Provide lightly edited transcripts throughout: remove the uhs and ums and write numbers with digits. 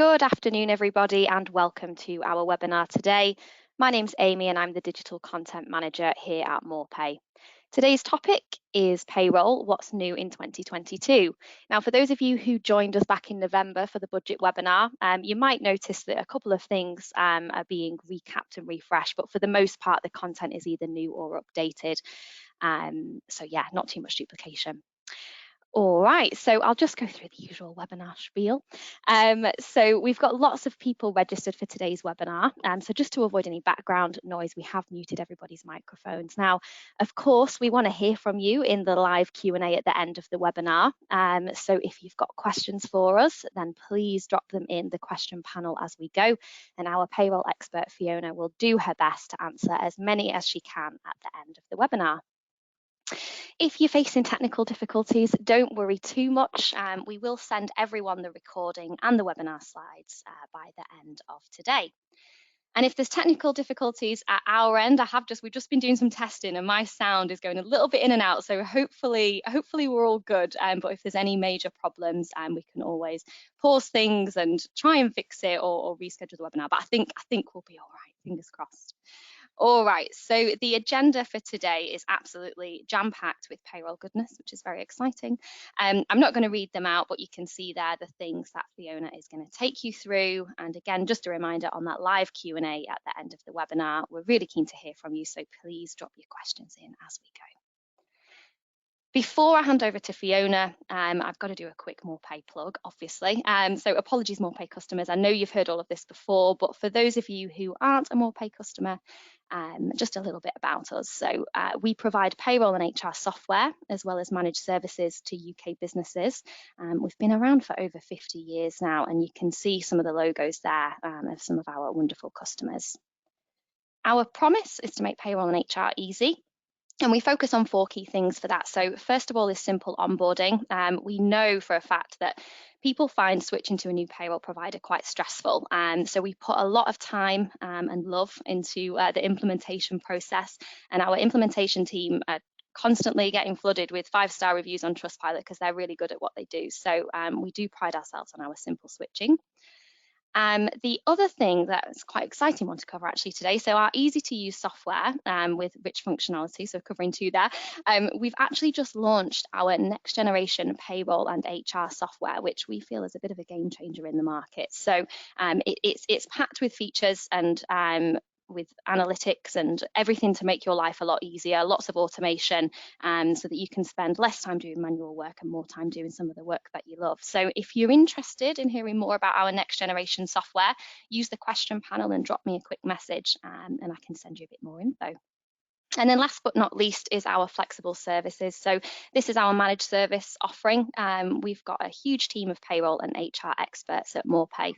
Good afternoon, everybody, and welcome to our webinar today. My name's Amy and I'm the Digital Content Manager here at MorePay. Today's topic is payroll, what's new in 2022. Now, for those of you who joined us back in November for the budget webinar, you might notice that a couple of things are being recapped and refreshed, but for the most part, the content is either new or updated. So yeah, not too much duplication. All right, so I'll just go through the usual webinar spiel. So we've got lots of people registered for today's webinar. So just to avoid any background noise, we have muted everybody's microphones. Now, of course, we want to hear from you in the live Q&A at the end of the webinar. So if you've got questions for us, then please drop them in the question panel as we go. And our payroll expert, Fiona, will do her best to answer as many as she can at the end of the webinar. If you're facing technical difficulties, don't worry too much. We will send everyone the recording and the webinar slides by the end of today. And if there's technical difficulties at our end, we've just been doing some testing and my sound is going a little bit in and out. So hopefully we're all good. But if there's any major problems, we can always pause things and try and fix it or reschedule the webinar. But I think we'll be all right. Fingers crossed. All right, so the agenda for today is absolutely jam-packed with payroll goodness, which is very exciting. I'm not going to read them out, but you can see there the things that Fiona is going to take you through. And again, just a reminder on that live Q&A at the end of the webinar, we're really keen to hear from you, so please drop your questions in as we go. Before I hand over to Fiona, I've got to do a quick MorePay plug, obviously. So apologies, MorePay customers. I know you've heard all of this before, but for those of you who aren't a MorePay customer, just a little bit about us. So we provide payroll and HR software, as well as managed services to UK businesses. We've been around for over 50 years now, and you can see some of the logos there of some of our wonderful customers. Our promise is to make payroll and HR easy. And we focus on 4 key things for that. So first of all is simple onboarding. We know for a fact that people find switching to a new payroll provider quite stressful. So we put a lot of time and love into the implementation process. And our implementation team are constantly getting flooded with 5-star reviews on Trustpilot because they're really good at what they do. So we do pride ourselves on our simple switching. The other thing that's quite exciting one to cover actually today, so our easy to use software with rich functionality, so covering 2 there, we've actually just launched our next generation payroll and HR software, which we feel is a bit of a game changer in the market. So it's packed with features and with analytics and everything to make your life a lot easier, lots of automation, so that you can spend less time doing manual work and more time doing some of the work that you love. So if you're interested in hearing more about our next generation software, use the question panel and drop me a quick message and I can send you a bit more info. And then last but not least is our flexible services. So this is our managed service offering. We've got a huge team of payroll and HR experts at MorePay,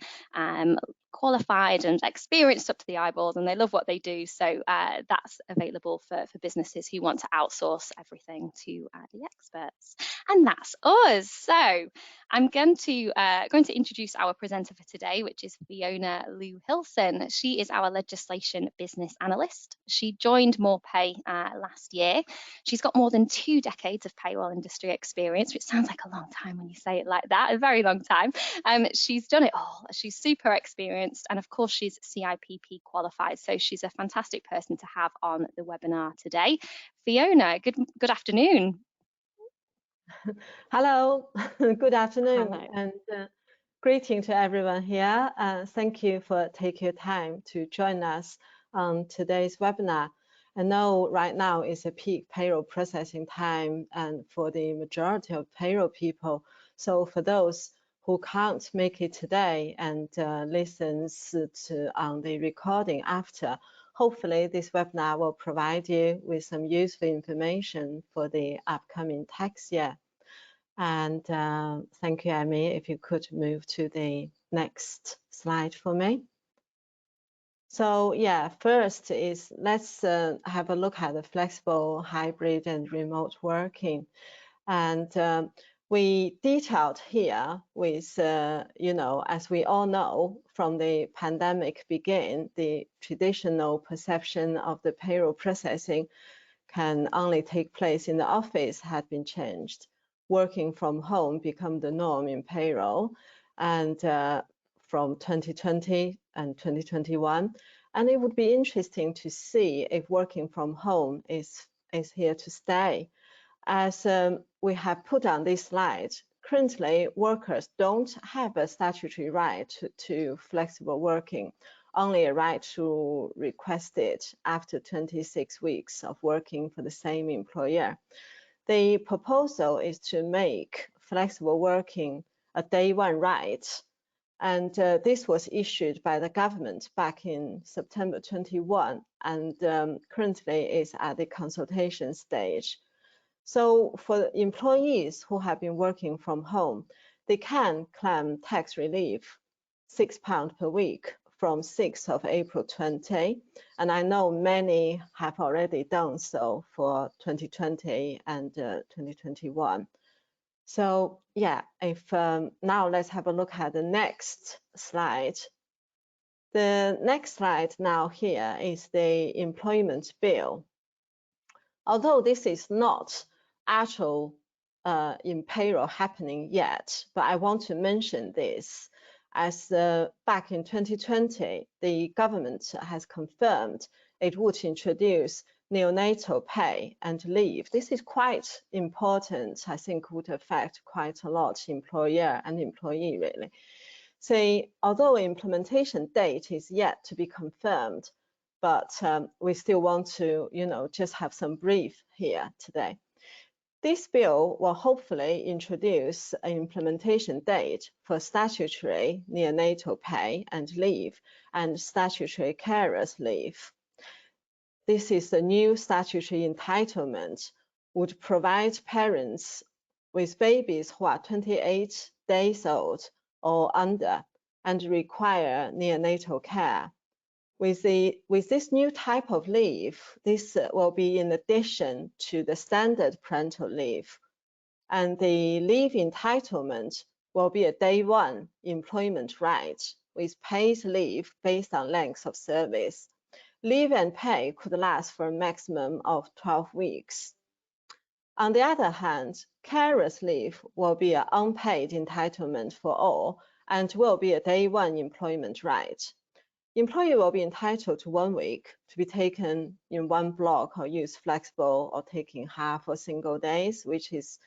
qualified and experienced up to the eyeballs, and they love what they do. So that's available for businesses who want to outsource everything to the experts. And that's us. So I'm going to introduce our presenter for today, which is Fiona Liu-Hilson. She is our legislation business analyst. She joined MorePay last year. She's got more than 2 decades of payroll industry experience, which sounds like a long time when you say it like that, a very long time. She's done it all. She's super experienced, and of course she's CIPP qualified, so she's a fantastic person to have on the webinar today. Fiona, good afternoon. Hello, good afternoon. Hello. And greeting to everyone here. Thank you for taking your time to join us on today's webinar. I know right now is a peak payroll processing time and for the majority of payroll people. So for those who can't make it today and listens to on the recording after, hopefully this webinar will provide you with some useful information for the upcoming tax year. And thank you, Amy. If you could move to the next slide for me. So yeah, first is let's have a look at the flexible, hybrid, and remote working. And we detailed here with, as we all know, from the pandemic begin, the traditional perception of the payroll processing can only take place in the office had been changed. Working from home become the norm in payroll. And from 2020 and 2021. And it would be interesting to see if working from home is here to stay. As we have put on this slide, currently workers don't have a statutory right to flexible working, only a right to request it after 26 weeks of working for the same employer. The proposal is to make flexible working a day one right. And this was issued by the government back in September 21, and currently is at the consultation stage. So for employees who have been working from home, they can claim tax relief, £6 per week from 6th of April 20. And I know many have already done so for 2020 and 2021. So yeah, if now let's have a look at the next slide. The next slide now here is the employment bill. Although this is not actual in payroll happening yet, but I want to mention this as back in 2020, the government has confirmed it would introduce neonatal pay and leave. This is quite important. I think would affect quite a lot employer and employee really. So although implementation date is yet to be confirmed, but we still want to, just have some brief here today. This bill will hopefully introduce an implementation date for statutory neonatal pay and leave and statutory carers leave. This is a new statutory entitlement, would provide parents with babies who are 28 days old or under and require neonatal care. With this new type of leave, this will be in addition to the standard parental leave. And the leave entitlement will be a day one employment right with paid leave based on length of service. Leave and pay could last for a maximum of 12 weeks. On the other hand, carers leave will be an unpaid entitlement for all and will be a day one employment right. Employee will be entitled to 1 week to be taken in one block or use flexible or taking half or single days, which is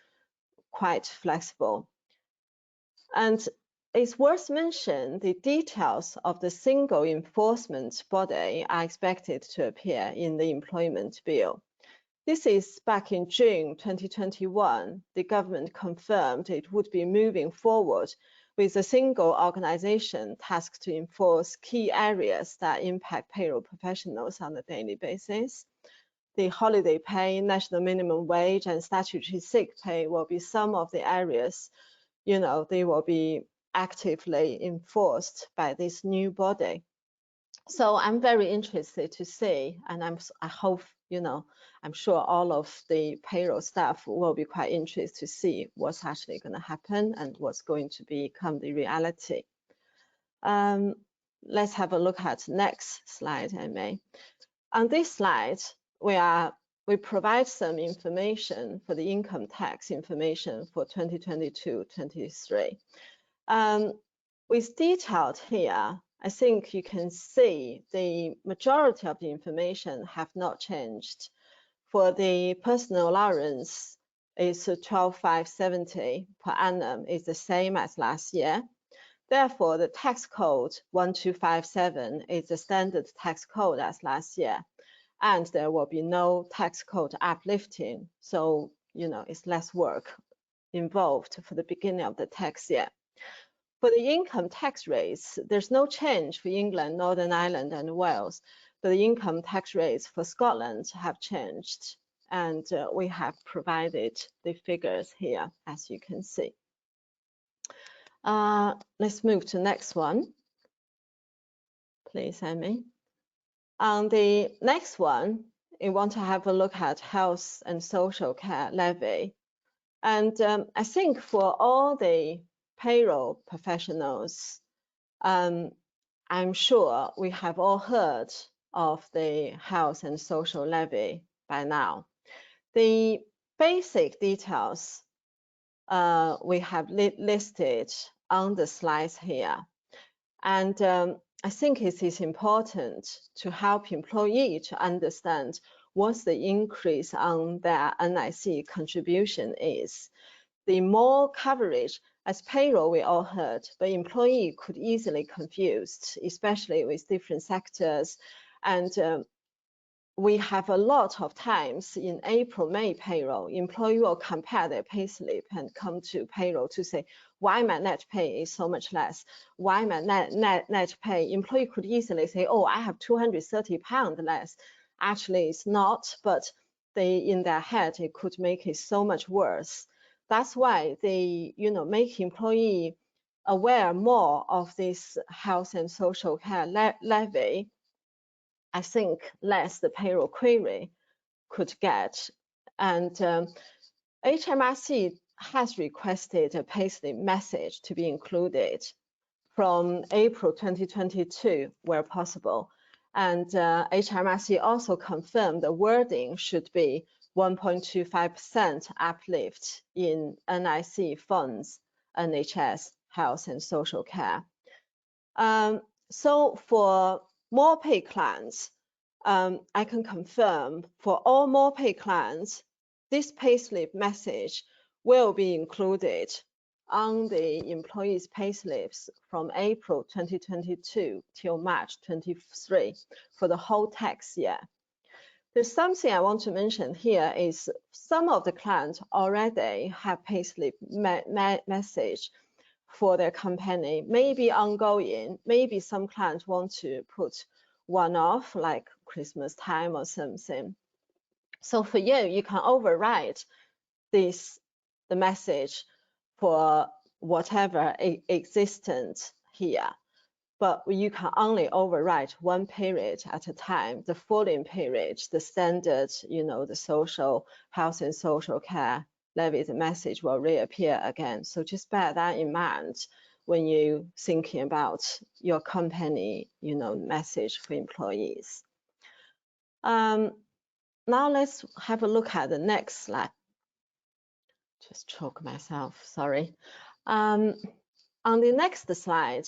quite flexible. And it's worth mentioning the details of the single enforcement body are expected to appear in the employment bill. This is back in June 2021, the government confirmed it would be moving forward with a single organization tasked to enforce key areas that impact payroll professionals on a daily basis. The holiday pay, national minimum wage, and statutory sick pay will be some of the areas, they will be actively enforced by this new body. So I'm very interested to see, and I hope, I'm sure all of the payroll staff will be quite interested to see what's actually going to happen and what's going to become the reality. Let's have a look at next slide, I may. On this slide, we provide some information for the income tax information for 2022-23. With detailed here, I think you can see the majority of the information have not changed. For the personal allowance, it's 12,570 per annum, is the same as last year. Therefore, the tax code 1257 is the standard tax code as last year, and there will be no tax code uplifting. So, it's less work involved for the beginning of the tax year. For the income tax rates, there's no change for England, Northern Ireland, and Wales. But the income tax rates for Scotland have changed, and we have provided the figures here, as you can see. Let's move to the next one. Please, Amy. On the next one, we want to have a look at health and social care levy. And I think for all the payroll professionals, I'm sure we have all heard of the health and social levy by now. The basic details we have listed on the slides here. And I think it is important to help employee to understand what the increase on their NIC contribution is. The more coverage, as payroll we all heard, but employee could easily confused, especially with different sectors. And we have a lot of times in April, May payroll, employee will compare their payslip and come to payroll to say, why my net pay is so much less? Why my net pay? Employee could easily say, oh, I have £230 less. Actually, it's not, but they in their head, it could make it so much worse. That's why they, make employee aware more of this health and social care levy. I think less the payroll query could get. And HMRC has requested a payslip message to be included from April 2022 where possible. And HMRC also confirmed the wording should be 1.25% uplift in NIC funds, NHS, health and social care. So for MorePay clients, I can confirm for all MorePay clients, this payslip message will be included on the employees' payslips from April 2022 till March 23 for the whole tax year. There's something I want to mention here is some of the clients already have payslip message for their company, maybe ongoing, maybe some clients want to put one off like Christmas time or something. So for you, you can override the message for whatever existent here, but you can only override one period at a time. The following period, the standard, the social health and social care levy, the message will reappear again. So just bear that in mind when you're thinking about your company, message for employees. Now let's have a look at the next slide. Just choke myself, sorry. On the next slide,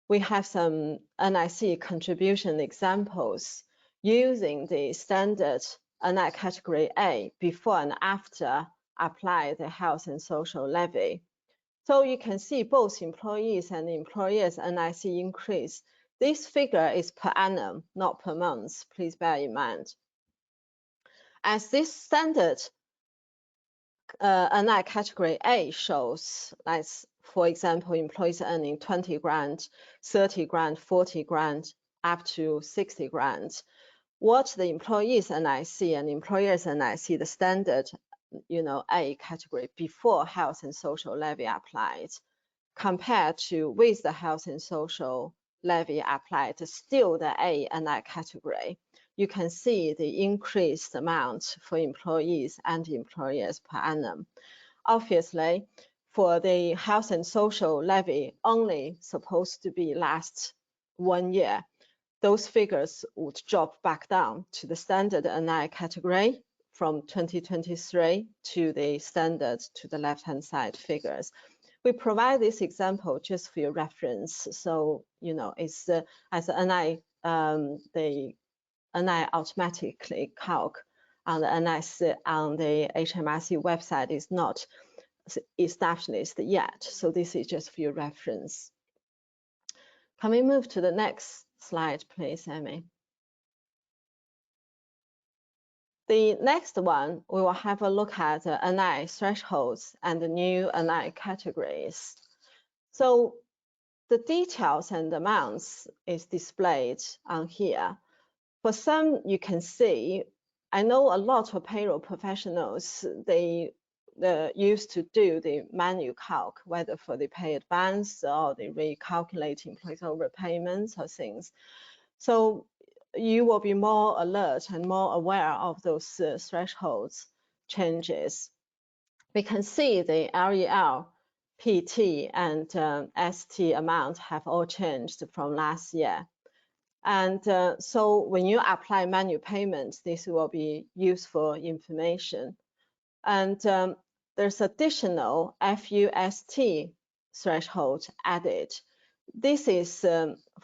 we have some NIC contribution examples using the standard NI category A before and after apply the health and social levy. So you can see both employees and employers NIC increase. This figure is per annum, not per month. Please bear in mind. As this standard NI category A shows, as for example, employees earning 20 grand, 30 grand, 40 grand, up to 60 grand. What the employees NIC and employers NIC, the standard, A category before health and social levy applied, compared to with the health and social levy applied, still the A NI category. You can see the increased amount for employees and employers per annum. Obviously, for the health and social levy only supposed to be last 1 year, those figures would drop back down to the standard NI category from 2023 to the standard to the left-hand side figures. We provide this example just for your reference. So, it's as NI, the NI automatically calc on the NIC on the HMRC website is not established yet. So this is just for your reference. Can we move to the next slide, please, Amy? The next one, we will have a look at the NI thresholds and the new NI categories. So the details and amounts is displayed on here. For some, you can see, I know a lot of payroll professionals, they used to do the manual calc, whether for the pay advance or the recalculating employees overpayments or things. So you will be more alert and more aware of those thresholds changes. We can see the LEL, PT, and ST amount have all changed from last year. And so when you apply manual payments, this will be useful information. And there's additional FUST threshold added. This is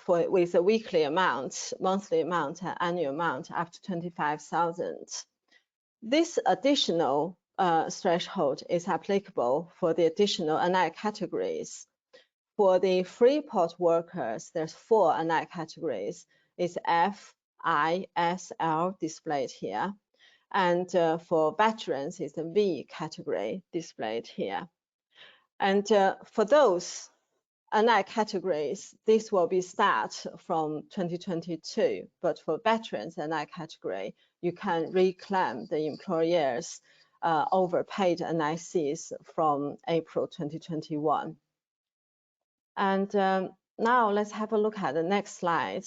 with a weekly amount, monthly amount, and annual amount up to 25,000. This additional threshold is applicable for the additional NI categories. For the Freeport workers, there's 4 NI categories. It's F, I, S, L displayed here. And for veterans, it's the V category displayed here. And for those NI categories, this will be start from 2022. But for veterans NI category, you can reclaim the employer's overpaid NICs from April 2021. And now let's have a look at the next slide.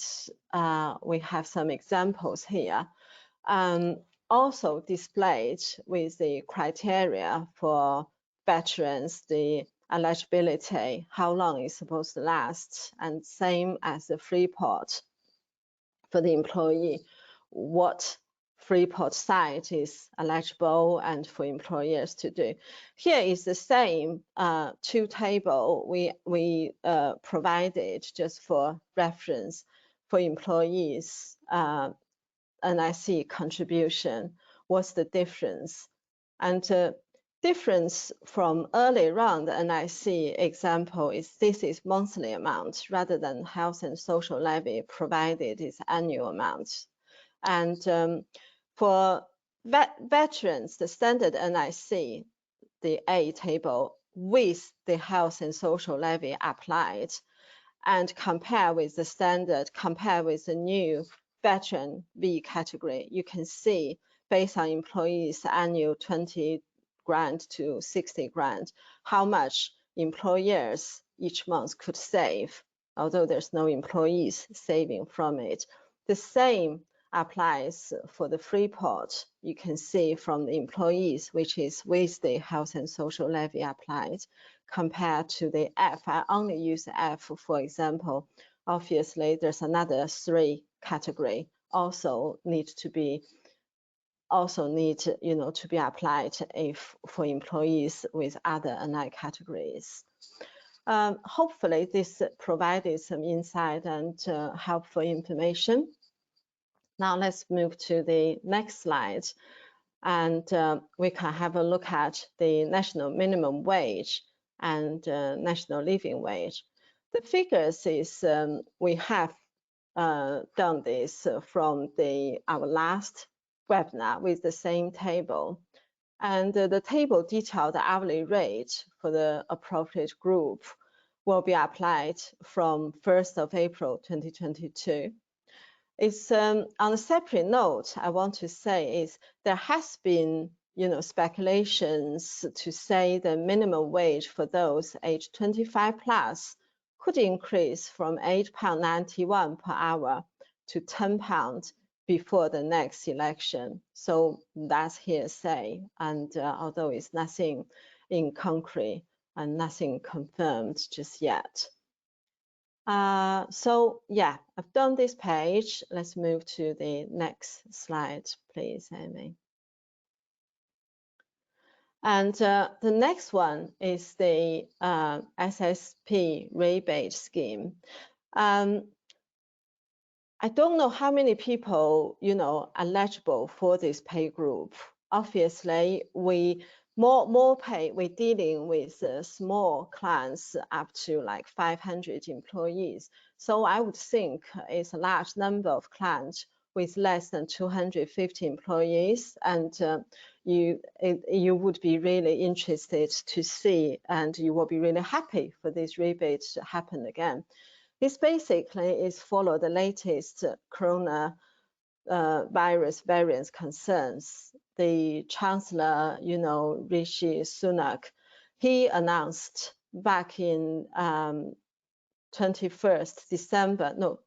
We have some examples here. Also displayed with the criteria for veterans, the eligibility, how long it's supposed to last, and same as the Freeport for the employee, what Freeport site is eligible and for employers to do. Here is the same 2 table we provided just for reference for employees NIC contribution. What's the difference? And difference from earlier round NIC example is this is monthly amount rather than health and social levy provided is annual amount. And for veterans, the standard NIC, the A table with the health and social levy applied, and compare with the standard, compare with the new veteran V category, you can see based on employees' annual 20 grand to 60 grand, how much employers each month could save, although there's no employees saving from it. The same applies for the Freeport. You can see from the employees, which is with the health and social levy applied, compared to the F. I only use F, for example. Obviously, there's another 3 category also need to be applied if for employees with other NI categories. Hopefully, this provided some insight and helpful information. Now let's move to the next slide, and we can have a look at the national minimum wage and national living wage. The figures is we have done this from our last webinar with the same table. And the table detailed the hourly rate for the appropriate group will be applied from 1st of April 2022. It's on a separate note, I want to say is there has been speculations to say the minimum wage for those aged 25 plus could increase from £8.91 per hour to £10 before the next election. So that's hearsay, and although it's nothing in concrete and nothing confirmed just yet. So yeah, I've done this page. Let's move to the next slide, please, Amy. And the next one is the SSP rebate scheme. I don't know how many people, are eligible for this pay group. Obviously, MorePay, we're dealing with small clients up to like 500 employees. So I would think it's a large number of clients with less than 250 employees, and you would be really interested to see, and you will be really happy for this rebate to happen again. This basically is follow the latest corona virus variants concerns. The Chancellor, Rishi Sunak, he announced back in 21st December, no,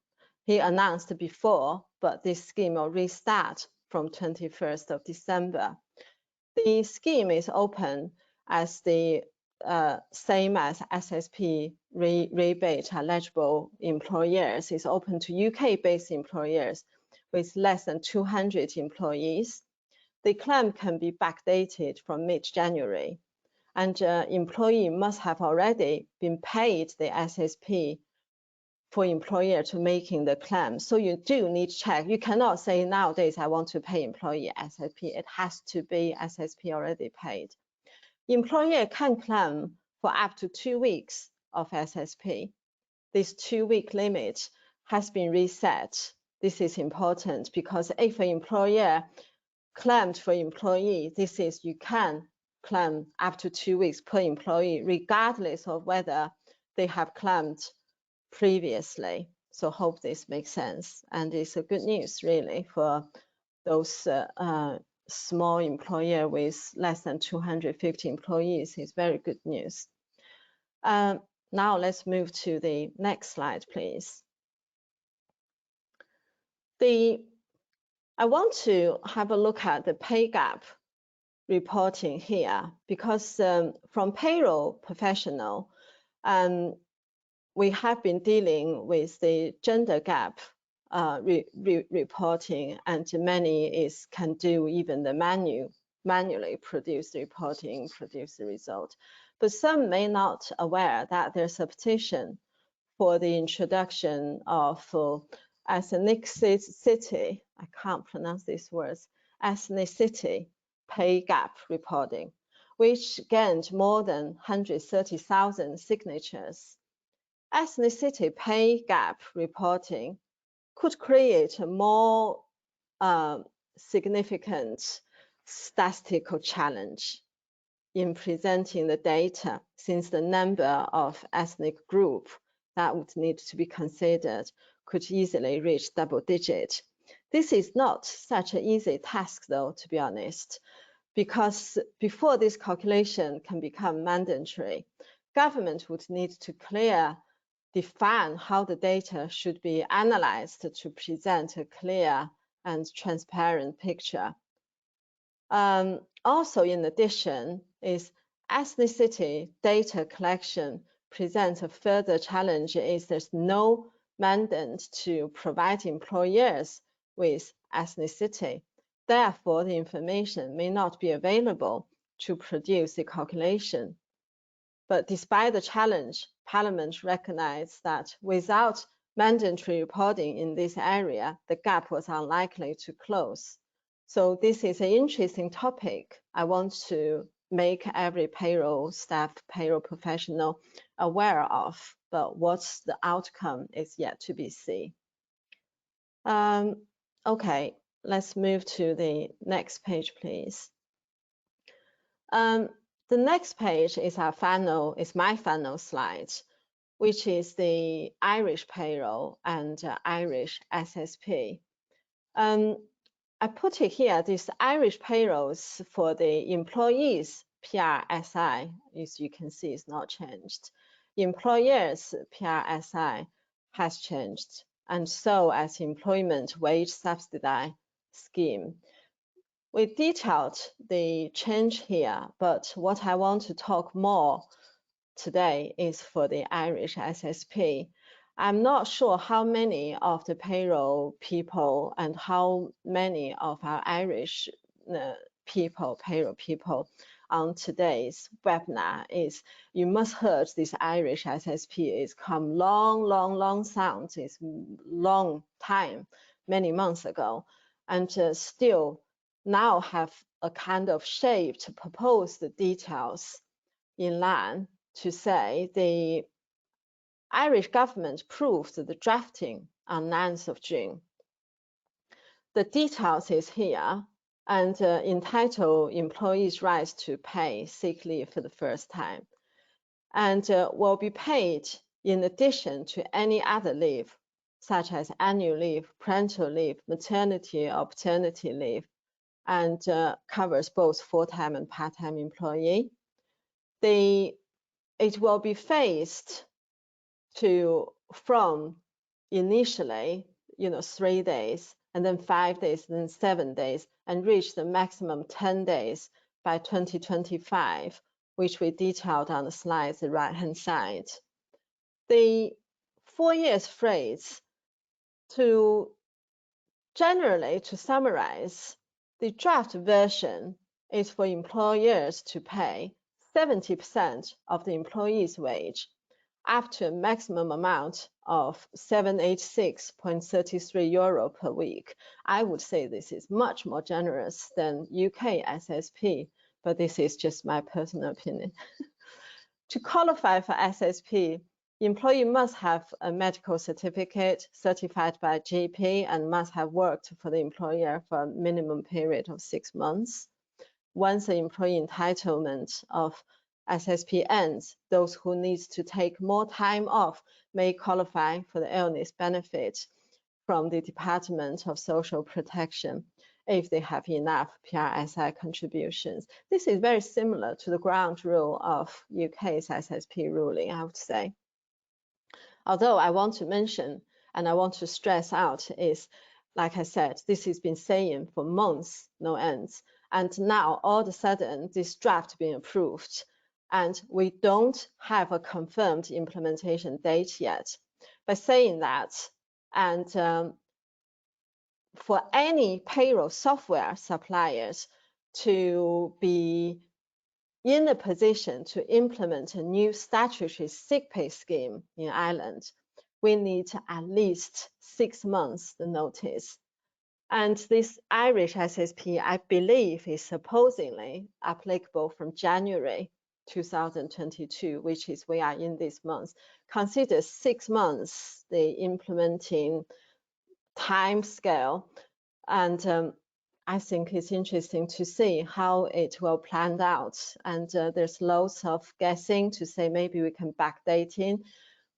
he announced before, but this scheme will restart from 21st of December. The scheme is open as the same as SSP rebate eligible employers. Is open to UK-based employers with less than 200 employees. The claim can be backdated from mid-January, and employee must have already been paid the SSP for employer to making the claim. So you do need to check. You cannot say nowadays I want to pay employee SSP. It has to be SSP already paid. Employer can claim for up to 2 weeks of SSP. This 2-week limit has been reset. This is important because if an employer claimed for employee, this is you can claim up to 2 weeks per employee, regardless of whether they have claimed previously. So hope this makes sense. And it's a good news really for those small employer with less than 250 employees. It's very good news. Now let's move to the next slide, please. I want to have a look at the pay gap reporting here because from payroll professional, we have been dealing with the gender gap reporting, and many can do even the manually produce the reporting, produce the result. But some may not aware that there's a petition for the introduction of ethnicity, I can't pronounce these words, ethnicity pay gap reporting, which gained more than 130,000 signatures. Ethnicity pay gap reporting could create a more significant statistical challenge in presenting the data, since the number of ethnic groups that would need to be considered could easily reach double digit. This is not such an easy task though, to be honest, because before this calculation can become mandatory, government would need to define how the data should be analyzed to present a clear and transparent picture. Also, in addition, is ethnicity data collection presents a further challenge is there's no mandate to provide employers with ethnicity. Therefore, the information may not be available to produce the calculation. But despite the challenge, Parliament recognized that without mandatory reporting in this area, the gap was unlikely to close. So this is an interesting topic. I want to make every payroll staff, payroll professional aware of, but what's the outcome is yet to be seen. Okay, let's move to the next page, please. The next page is my final slide, which is the Irish payroll and Irish SSP. I put it here, these Irish payrolls for the employees PRSI, as you can see, is not changed. Employers PRSI has changed, and so as employment wage subsidy scheme. We detailed the change here, but what I want to talk more today is for the Irish SSP. I'm not sure how many of the payroll people and how many of our Irish payroll people on today's webinar is, you must heard this Irish SSP is come long sound, it's long time, many months ago, and still now have a kind of shape to propose the details in line to say the Irish government approved the drafting on 9th of June. The details is here and entitled Employees' Rights to Pay Sick Leave for the First Time, and will be paid in addition to any other leave, such as annual leave, parental leave, maternity or paternity leave, and covers both full-time and part-time employee. It will be phased from initially 3 days, and then 5 days, then 7 days, and reach the maximum 10 days by 2025, which we detailed on the slides the right-hand side. The 4 years phrase, to summarize, the draft version is for employers to pay 70% of the employee's wage up to a maximum amount of €786.33 per week. I would say this is much more generous than UK SSP, but this is just my personal opinion. To qualify for SSP, the employee must have a medical certificate certified by GP and must have worked for the employer for a minimum period of 6 months. Once the employee entitlement of SSP ends, those who need to take more time off may qualify for the illness benefit from the Department of Social Protection if they have enough PRSI contributions. This is very similar to the ground rule of UK's SSP ruling, I would say. Although I want to mention and I want to stress out is, like I said, this has been saying for months, no ends. And now all of a sudden, this draft being approved, and we don't have a confirmed implementation date yet. By saying that, and for any payroll software suppliers to be in a position to implement a new statutory sick pay scheme in Ireland, we need at least 6 months the notice. And this Irish SSP, I believe, is supposedly applicable from January 2022, which is we are in this month. Consider 6 months the implementing time scale, and I think it's interesting to see how it will plan out. And there's lots of guessing to say maybe we can backdate in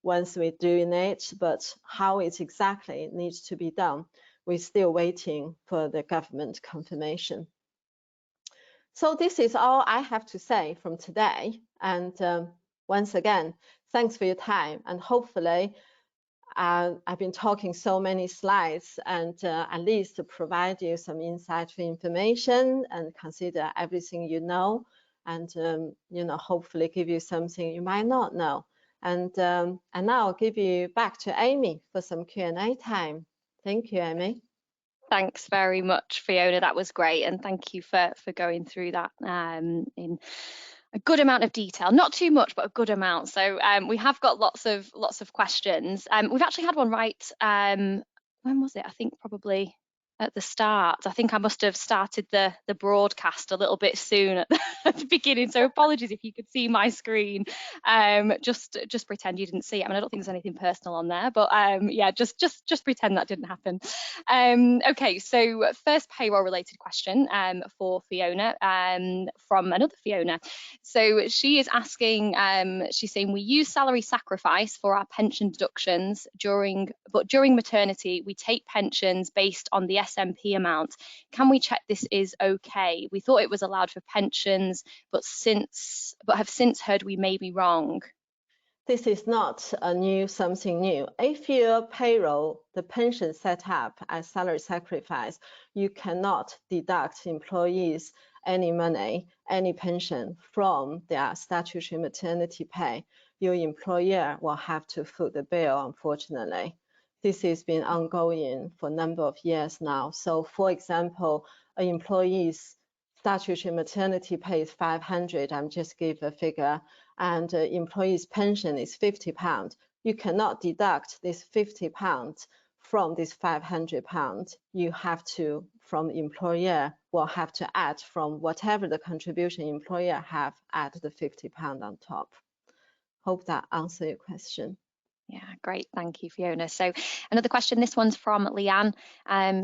once we're doing it, but how it exactly needs to be done, we're still waiting for the government confirmation. So this is all I have to say from today. And once again, thanks for your time. And hopefully, I've been talking so many slides and at least to provide you some insightful information and consider everything you know, and hopefully give you something you might not know. And now I'll give you back to Amy for some Q&A time. Thank you, Amy. Thanks very much, Fiona. That was great, and thank you for going through that in a good amount of detail. Not too much, but a good amount. So we have got lots of questions. We've actually had one right. When was it? I think probably at the start. I think I must have started the broadcast a little bit soon at the beginning. So apologies if you could see my screen. Just pretend you didn't see it. I mean, I don't think there's anything personal on there, but yeah, just pretend that didn't happen. Okay, so first payroll related question for Fiona from another Fiona. So she is asking, she's saying we use salary sacrifice for our pension deductions but during maternity we take pensions based on the SMP amount. Can we check this is okay? We thought it was allowed for pensions, but have since heard we may be wrong. This is not something new. If your payroll, the pension set up as salary sacrifice, you cannot deduct employees any money, any pension from their statutory maternity pay. Your employer will have to foot the bill, unfortunately. This has been ongoing for a number of years now. So for example, an employee's statutory maternity pay is 500, I'm just give a figure, and employee's pension is £50. You cannot deduct this £50 from this £500. You have to, from employer, will have to add from whatever the contribution employer have, add the £50 on top. Hope that answers your question. Yeah, great. Thank you, Fiona. So another question, this one's from Leanne.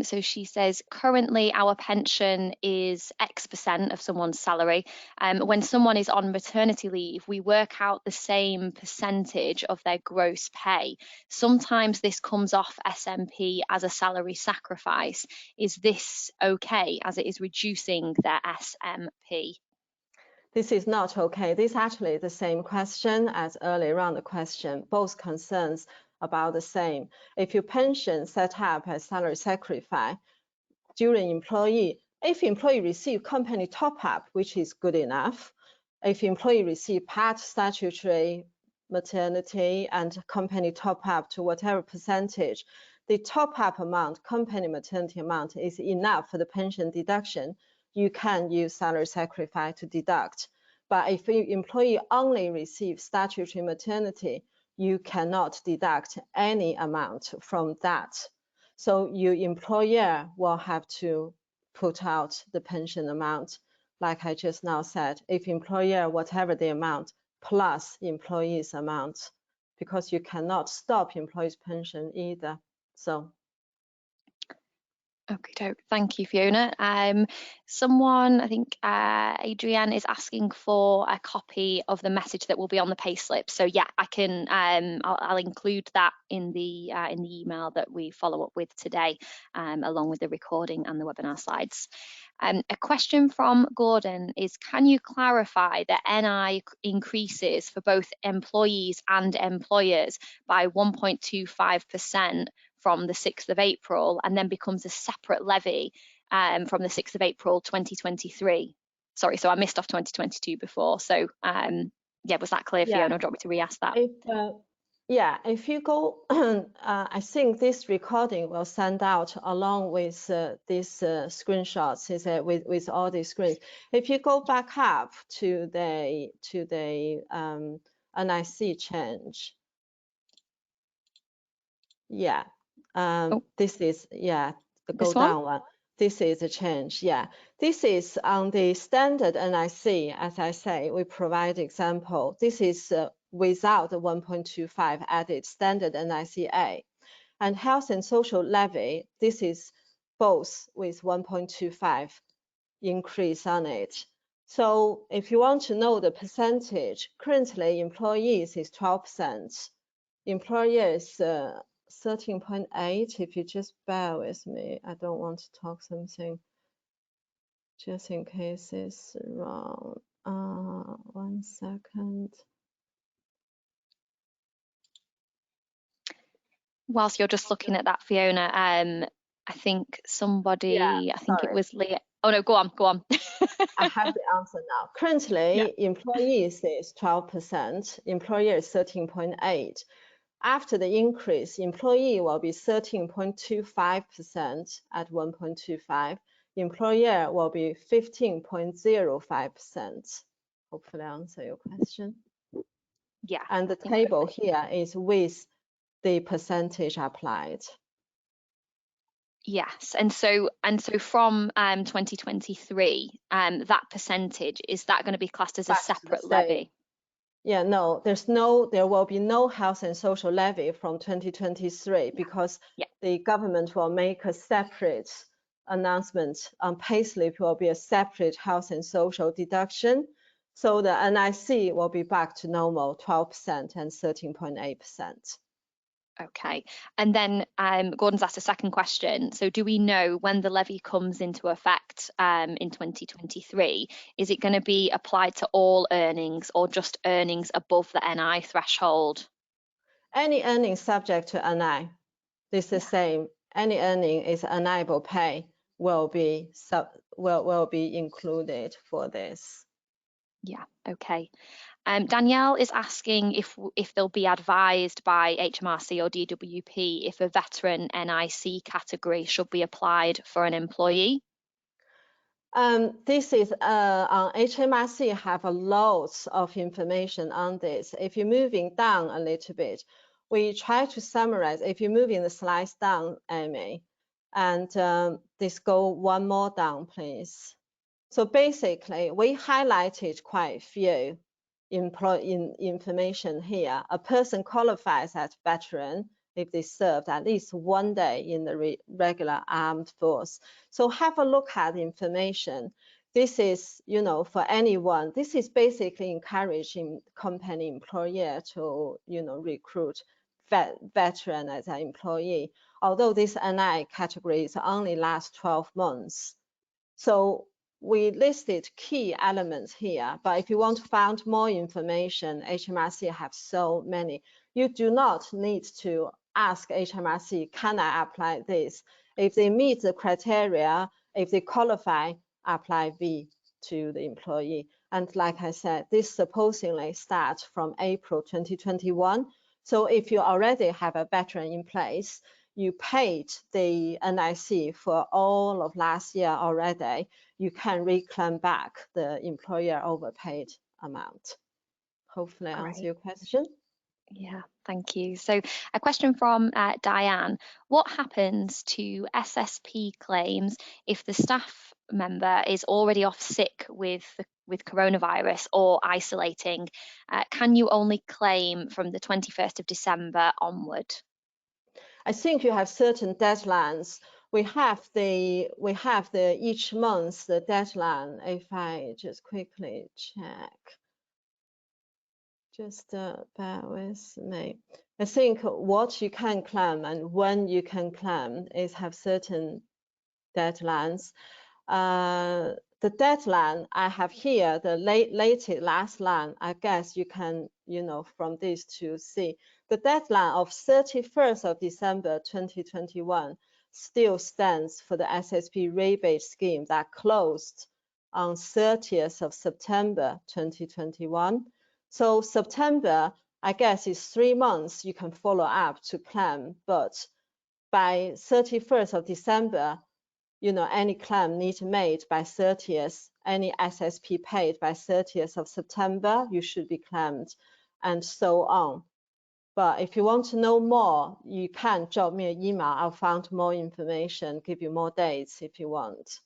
So she says, currently our pension is X% of someone's salary. When someone is on maternity leave, we work out the same percentage of their gross pay. Sometimes this comes off SMP as a salary sacrifice. Is this okay, as it is reducing their SMP? This is not okay. This is actually the same question as earlier on the question. Both concerns about the same. If your pension set up as salary sacrifice during employee, if employee receive company top-up, which is good enough, if employee receive part statutory maternity and company top-up to whatever percentage, the top-up amount, company maternity amount, is enough for the pension deduction. You can use salary sacrifice to deduct. But if your employee only receives statutory maternity, you cannot deduct any amount from that. So your employer will have to put out the pension amount. Like I just now said, if employer, whatever the amount, plus employee's amount, because you cannot stop employee's pension either. So. Okay, thank you, Fiona. Someone, I think Adrienne, is asking for a copy of the message that will be on the payslip. So yeah, I can. I'll include that in the email that we follow up with today, along with the recording and the webinar slides. A question from Gordon is: can you clarify that NI increases for both employees and employers by 1.25%? From the 6th of April and then becomes a separate levy from the 6th of April 2023. Sorry, so I missed off 2022 before. So yeah, was that clear, Fiona? Do you want me to re-ask that? Yeah, if you go, I think this recording will send out along with these screenshots, with all these screens. If you go back up to the NIC change, yeah. This is, yeah, go down one. This is a change, yeah. This is on the standard NIC, as I say, we provide example. This is without the 1.25 added standard NICA. And health and social levy, this is both with 1.25 increase on it. So if you want to know the percentage, currently employees is 12%. Employers 13.8. If you just bear with me, I don't want to talk something just in case it's wrong. 1 second. Whilst you're just looking at that, Fiona, I think somebody, I think it was Leah. Oh no, go on. I have the answer now. Currently, employees is 12%, employer is 13.8. After the increase, employee will be 13.25% at 1.25. Employer will be 15.05%. Hopefully I answer your question. Yeah. And the table here is with the percentage applied. Yes, and so from 2023, that percentage, is that going to be classed as a separate levy? Yeah, no, there will be no health and social levy from 2023 because the government will make a separate announcement on payslip, will be a separate health and social deduction. So the NIC will be back to normal, 12% and 13.8%. Okay, and then Gordon's asked a second question. So do we know when the levy comes into effect in 2023? Is it going to be applied to all earnings or just earnings above the NI threshold? Any earning subject to NI, this is the same. Any earning is NI-able pay will be included for this. Yeah, okay. Danielle is asking if they'll be advised by HMRC or DWP if a veteran NIC category should be applied for an employee. This is on HMRC have a lots of information on this. If you're moving down a little bit, we try to summarize. If you're moving the slides down, Amy, and this go one more down, please. So basically, we highlighted quite a few information here. A person qualifies as veteran if they served at least 1 day in the regular armed force. So have a look at the information. This is, for anyone, this is basically encouraging company employer to, recruit veteran as an employee. Although this NI category is only last 12 months. So we listed key elements here, but if you want to find more information, HMRC have so many. You do not need to ask HMRC, can I apply this? If they meet the criteria, if they qualify, apply V to the employee. And like I said, this supposedly starts from April 2021. So if you already have a veteran in place, you paid the NIC for all of last year already, you can reclaim back the employer overpaid amount. Hopefully I answer your question. Yeah, Thank you. So a question from Diane. What happens to SSP claims if the staff member is already off sick with coronavirus or isolating? Can you only claim from the 21st of December onward? I think you have certain deadlines. We have the each month the deadline. If I just quickly check. Just bear with me. I think what you can claim and when you can claim is have certain deadlines. The deadline I have here, the latest last line, I guess you can, from this to see. The deadline of 31st of December 2021 still stands for the SSP rebate scheme that closed on 30th of September 2021. So September, I guess, is 3 months you can follow up to claim, but by 31st of December, any claim needs made by 30th, any SSP paid by 30th of September, you should be claimed, and so on. But if you want to know more, you can drop me an email. I'll find more information, give you more dates if you want.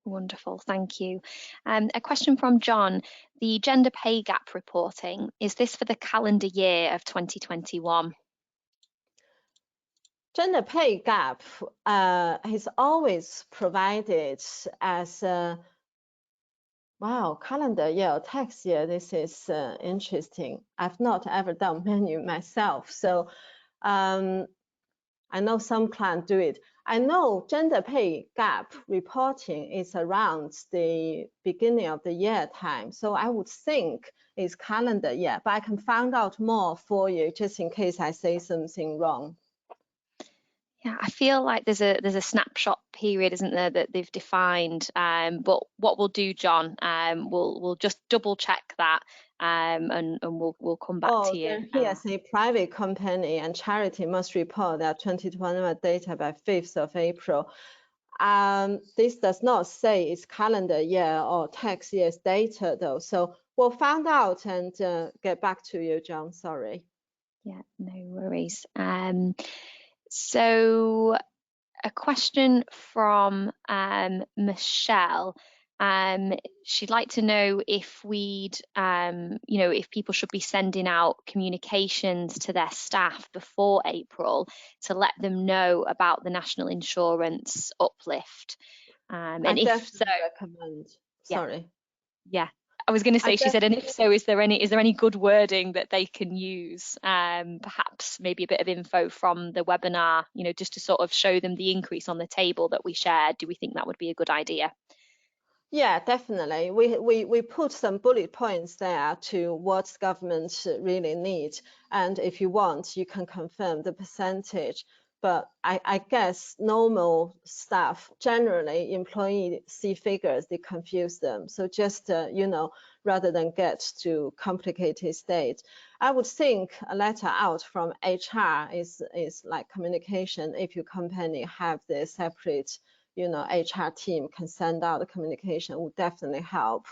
Wonderful, thank you. A question from John. The gender pay gap reporting, is this for the calendar year of 2021? Gender pay gap is always provided as a calendar year or tax year. This is interesting. I've not ever done menu myself, so I know some clients do it. I know gender pay gap reporting is around the beginning of the year time, so I would think it's calendar year, but I can find out more for you just in case I say something wrong. Yeah, I feel like there's a snapshot period, isn't there, that they've defined. But what we'll do, John, we'll just double check that, and we'll come back to you. Here's a private company and charity must report their 2021 data by 5th of April. This does not say it's calendar year or tax year's data though, so we'll find out and get back to you, John. Sorry. Yeah, no worries. So a question from Michelle. She'd like to know if if people should be sending out communications to their staff before April to let them know about the national insurance uplift. And if so, recommend. Sorry. Yeah. I was going to say, she said, and if so, is there any good wording that they can use? Perhaps maybe a bit of info from the webinar, just to sort of show them the increase on the table that we shared. Do we think that would be a good idea? Yeah, definitely. We put some bullet points there to what government really needs. And if you want, you can confirm the percentage. But I guess normal staff, generally employee see figures, they confuse them. So just, rather than get to complicated state, I would think a letter out from HR is like communication. If your company have the separate, HR team can send out the communication, would definitely help.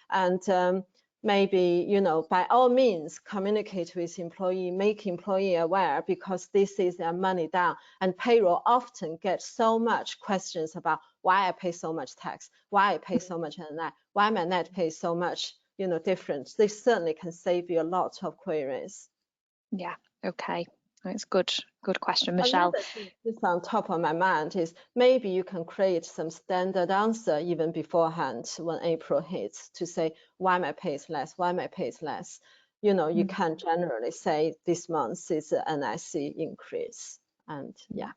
And maybe, by all means, communicate with employee, make employee aware, because this is their money down. And payroll often gets so much questions about why I pay so much tax, why I pay so much NI, why my net pay so much, different. They certainly can save you a lot of queries. Yeah, okay. That's good question, Michelle. Another thing that's on top of my mind is maybe you can create some standard answer even beforehand when April hits to say why my pay is less, why my pay is less. You can generally say this month is an NIC increase, and yeah.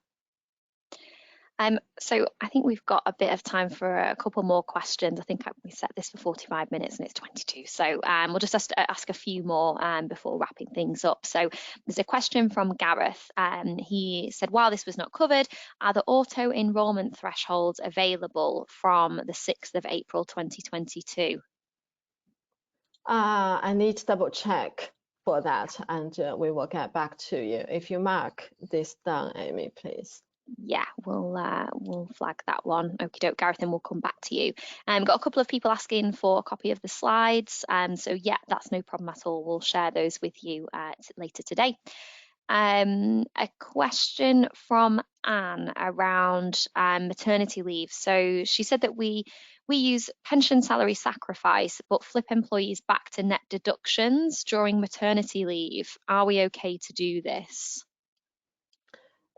So I think we've got a bit of time for a couple more questions. I think we set this for 45 minutes and it's 22. So we'll just ask a few more before wrapping things up. So there's a question from Gareth. He said, while this was not covered, are the auto enrolment thresholds available from the 6th of April 2022? I need to double check for that, and we will get back to you. If you mark this down, Amy, please. Yeah, we'll flag that one. Okie doke, Gareth, and we'll come back to you. Got a couple of people asking for a copy of the slides. So yeah, that's no problem at all. We'll share those with you later today. A question from Anne around maternity leave. So she said that we use pension salary sacrifice, but flip employees back to net deductions during maternity leave. Are we okay to do this?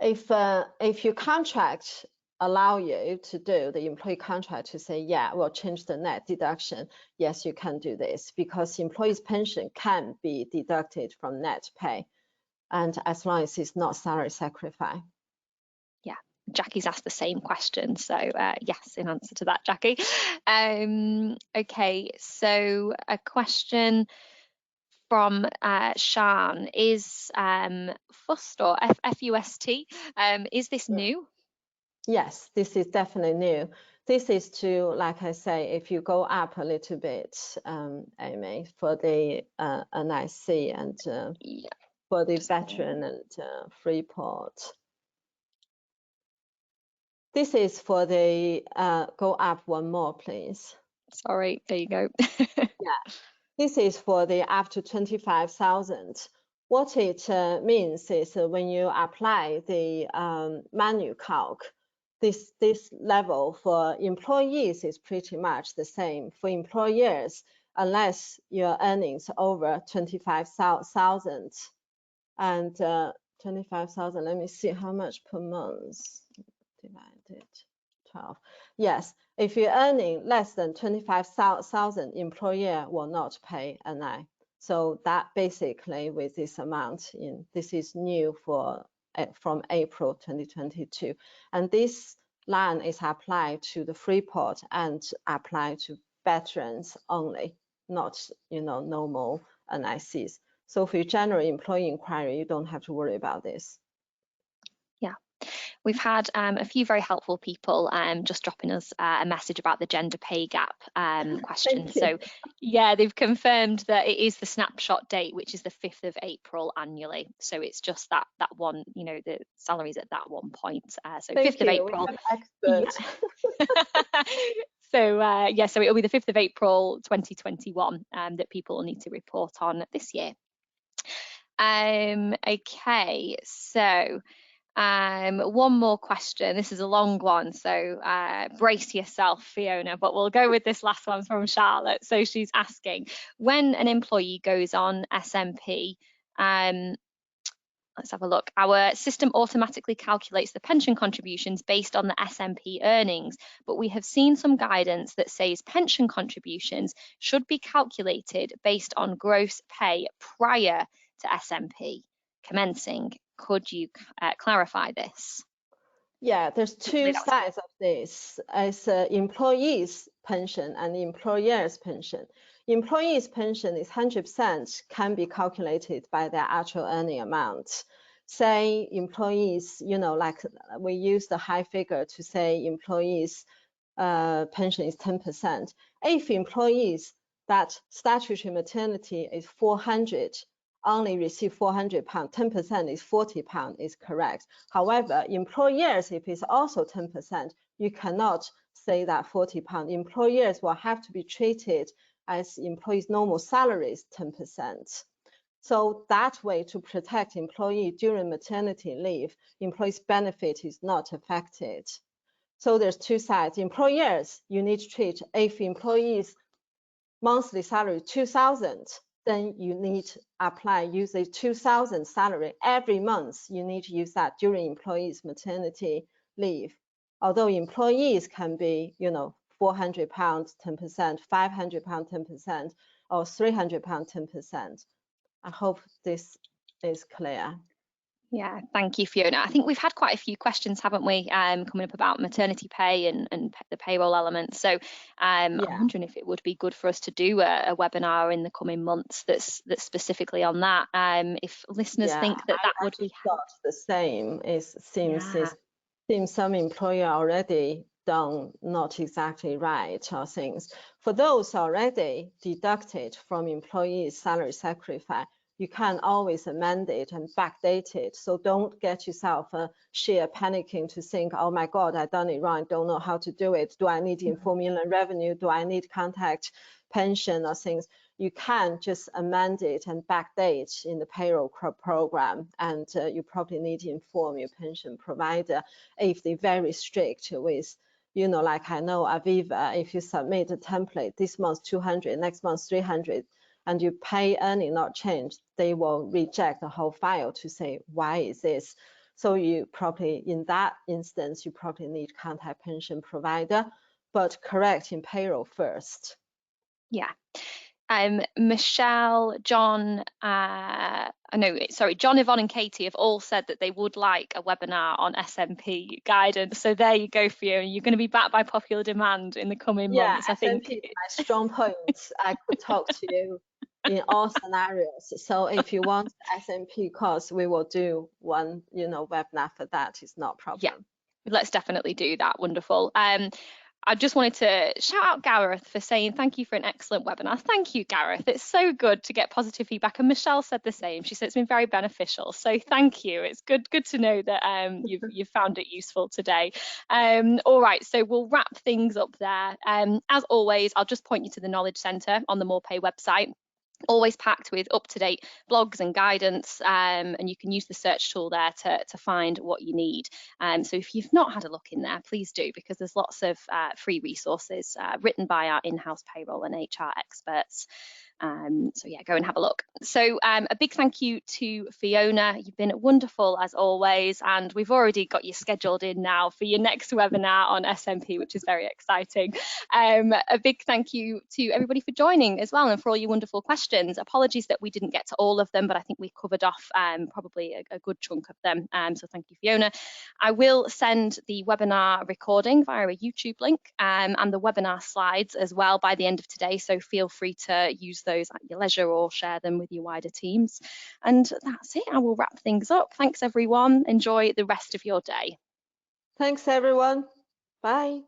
If your contract allow you to do the employee contract to say, yeah, we'll change the net deduction, yes, you can do this because employee's pension can be deducted from net pay, and as long as it's not salary sacrifice. Yeah, Jackie's asked the same question, so yes, in answer to that, Jackie. Okay, so a question from Shan is FUST or F-U-S-T. Is this new? Yes, this is definitely new. This is to, like I say, if you go up a little bit, Amy, for the NIC and Yeah. for the veteran and Freeport. This is for the, go up one more, please. Sorry, there you go. Yeah, this is for the up to 25,000. What it means is when you apply the manual calc, this level for employees is pretty much the same. For employers, unless your earnings over 25,000 and 25,000, let me see how much per month divided 12. Yes, if you're earning less than 25,000, employer will not pay NI. So that basically with this amount this is new for from April 2022, and this line is applied to the Freeport and applied to veterans only, not normal NICs. So for your general employee inquiry, you don't have to worry about this. Yeah. We've had a few very helpful people just dropping us a message about the gender pay gap question. So yeah, they've confirmed that it is the snapshot date, which is the 5th of April annually. So it's just that one, the salaries at that one point. So 5th of April. Expert. Yeah. So yeah, so it'll be the 5th of April 2021 that people will need to report on this year. Okay, so one more question. This is a long one, so brace yourself, Fiona, but we'll go with this last one from Charlotte. So she's asking, when an employee goes on SMP, let's have a look. Our system automatically calculates the pension contributions based on the SMP earnings, but we have seen some guidance that says pension contributions should be calculated based on gross pay prior to SMP commencing. Could you clarify this? Yeah, there's two sides of this. As employees' pension and employers' pension. Employees' pension is 100% can be calculated by their actual earning amount. Say employees, like we use the high figure to say employees' pension is 10%. If employees that statutory maternity is 400, only receive 400 pounds, 10% is 40 pounds is correct. However, employers, if it's also 10%, you cannot say that 40 pounds. Employers will have to be treated as employees' normal salaries 10%. So that way, to protect employee during maternity leave, employees' benefit is not affected. So there's two sides. Employers, you need to treat if employees' monthly salary 2,000, then you need to use a 2,000 salary every month. You need to use that during employees' maternity leave. Although employees can be, 400 pounds, 10%, 500 pounds, 10%, or 300 pounds, 10%. I hope this is clear. Yeah, thank you, Fiona. I think we've had quite a few questions, haven't we, coming up about maternity pay and the payroll element. So I'm wondering if it would be good for us to do a webinar in the coming months that's specifically on that. If listeners think that would be the same. It seems some employer already done not exactly right or things. For those already deducted from employees' salary sacrifice, you can always amend it and backdate it. So don't get yourself sheer panicking to think, oh my God, I done it wrong, don't know how to do it. Do I need informed inland revenue? Do I need contact pension or things? You can just amend it and backdate in the payroll program, and you probably need to inform your pension provider if they're very strict with, you know, like I know Aviva, if you submit a template this month 200, next month 300, and you pay earning not change, they will reject the whole file to say, why is this? So you probably, in that instance, you probably need contact pension provider, but correct in payroll first. Yeah. Michelle, John, John, Yvonne and Katie have all said that they would like a webinar on SMP guidance. So there you go, Fiona. You're going to be back by popular demand in the coming months, I think. SMP is my strong point. I could talk to you in all scenarios. So if you want SMP course, we will do one, you know, webinar for that. It's not a problem. Yeah, let's definitely do that. Wonderful. I just wanted to shout out Gareth for saying thank you for an excellent webinar. Thank you, Gareth. It's so good to get positive feedback. And Michelle said the same. She said it's been very beneficial. So thank you. It's good to know that you've found it useful today. All right, so we'll wrap things up there. As always, I'll just point you to the Knowledge Centre on the MorePay website. Always packed with up-to-date blogs and guidance, and you can use the search tool there to find what you need. So if you've not had a look in there, please do, because there's lots of free resources written by our in-house payroll and HR experts. So yeah, go and have a look. So a big thank you to Fiona. You've been wonderful as always, and we've already got you scheduled in now for your next webinar on SMP, which is very exciting. A big thank you to everybody for joining as well, and for all your wonderful questions. Apologies that we didn't get to all of them, but I think we covered off probably a good chunk of them. So thank you, Fiona. I will send the webinar recording via a YouTube link and the webinar slides as well by the end of today, so feel free to use those at your leisure or share them with your wider teams. And that's it. I will wrap things up. Thanks, everyone. Enjoy the rest of your day. Thanks, everyone. Bye.